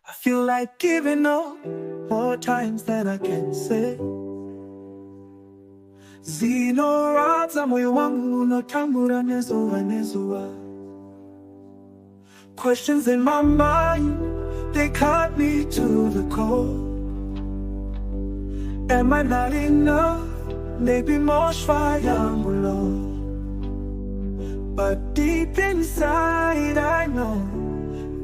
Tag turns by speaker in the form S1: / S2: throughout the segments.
S1: I feel like giving up more times than I can say. Zinoradza moyo wangu unotambura nezuwa nezuwa. Questions in my mind, they cut me to the core. Am I not enough? Maybe more yangu Lord. But deep inside I know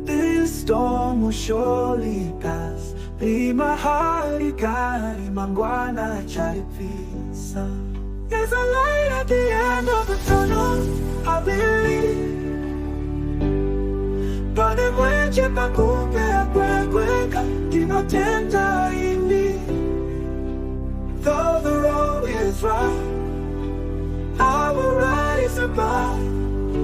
S1: this storm will surely pass. Be my heart, igari mangwana charipisa. There's a light at the end of the tunnel, I believe. But if when you pakupe akweka, dinotenda ini. Though the road is rough, I will rise above.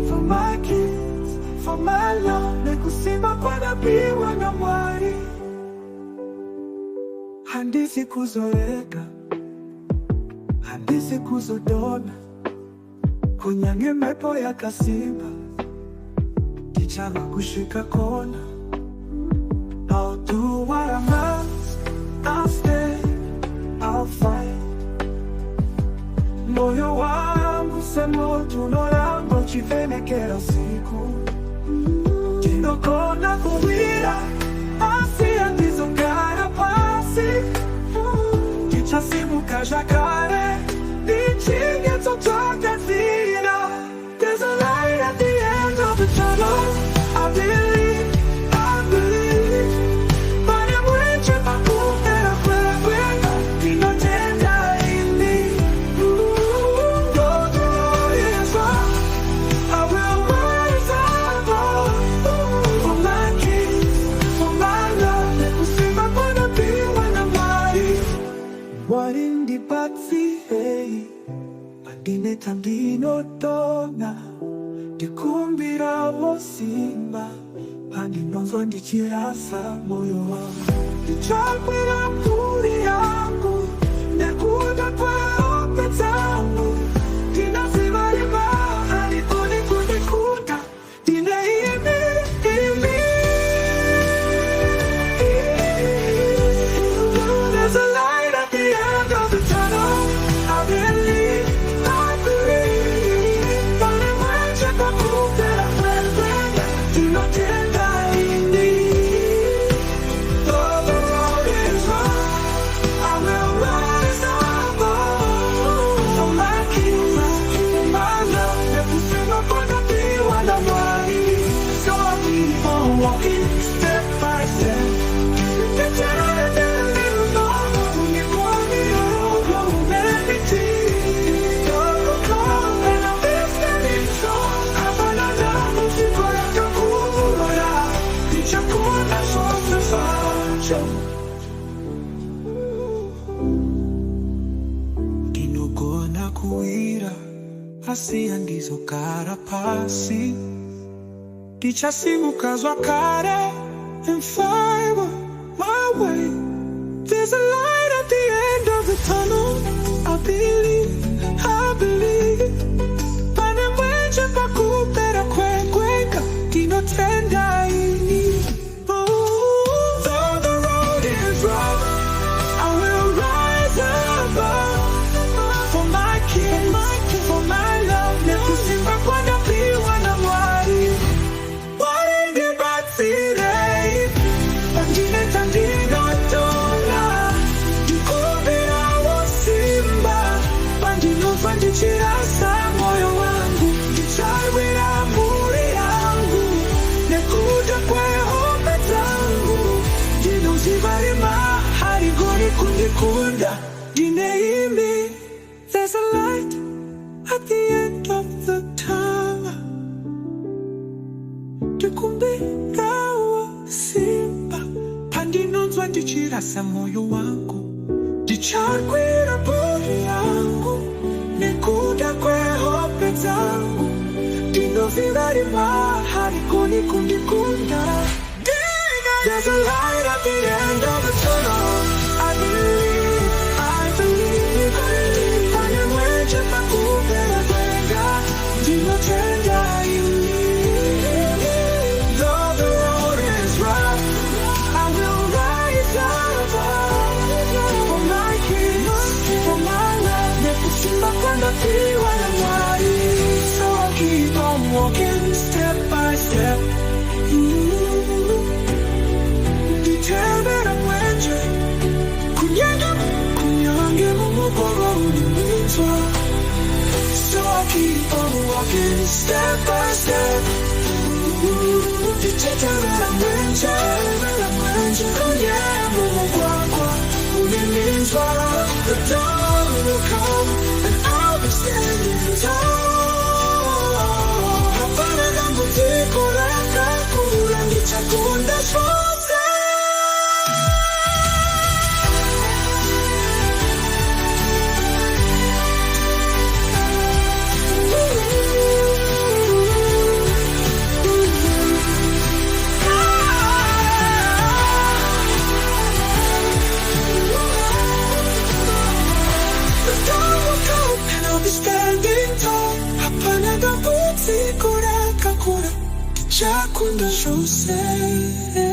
S1: For my kids, for my love, nekusima kwa nabiwa na mwari. Handisi kuzoeka, handisi kuzodona. Kunyange mepo ya kasimba, kichana kushika kona. I'll do what I must, I'll stay, I'll fight. Moyo wangu semo tunorango chivenekera siku. Kinokona kuwira, asi andizongara pasi. Kichasimu kajakare, nichinge totoka zina. There's a light at the end of the tunnel, I believe, I believe. But I'm reaching my goal and I'm where dinotenda ini. Though the road is rough, I will rise above. For my kids, for my love, nekusima kona biwa na mari. What in the backseat, hey, padine tandino tonga. Ndikumbira vosimba, pandinonzwa ndichirasa moyo wangu. Ndichakwira mburi yangu, nekuda kwehope dzangu. Ndinaziva imahari kuni kundikuta, ndine imi. There's a light at the end of the tunnel, I believe, I believe. But I'm reaching for proof that I'm where dinotenda ini. Though the road is rough, I will rise above. For my kids, for my love, nekusima kona biwa na mwari. So I keep on walking step by step. Kinogona kuira, asi andizokara pasi. Dichasimukazwa kare, and find my way. There's a light at the end of the tunnel, I believe, I believe. Panemweche pakupera kwekweka, dinotenda ini. Though the road is rough, I will rise above. For my kids, for my love, nekusima kwana biwa na mwari. What in the backseat, hey, pandine tandino tonga. Ndikumbira vosimba, pandinonzwa ndichirasa moyo wangu. Ndichawira mburi yangu, nekuda kwehope dzangu. Ndinoziva imahari kuni kundikunda, ndine imi. There's a light at the end of the tunnel. Ndikumbira vosimba, pandinonzwa ndichirasa moyo wangu. Ndichakwira mburi yangu, nekuda kwehope dzangu. Ndinoziva imahari kuni kundikunda. There's a light at the end of the tunnel, I believe, I believe, I believe. Panemweche pakupera kwenga, dinotenda ini. Though the road is rough, I So I'll keep on walking step by step. Determined and venture. kunyange mumukoro ulimwitwa. So I'll keep on walking step by step. Determined and venture. Kunyange mumukoro ulimwitwa. The dawn will come and I'll be standing tall. Hapana gangu tiko laka kurangi chakunda shose. Standing tall, hapana gabuti kura kakura, chakunda shose.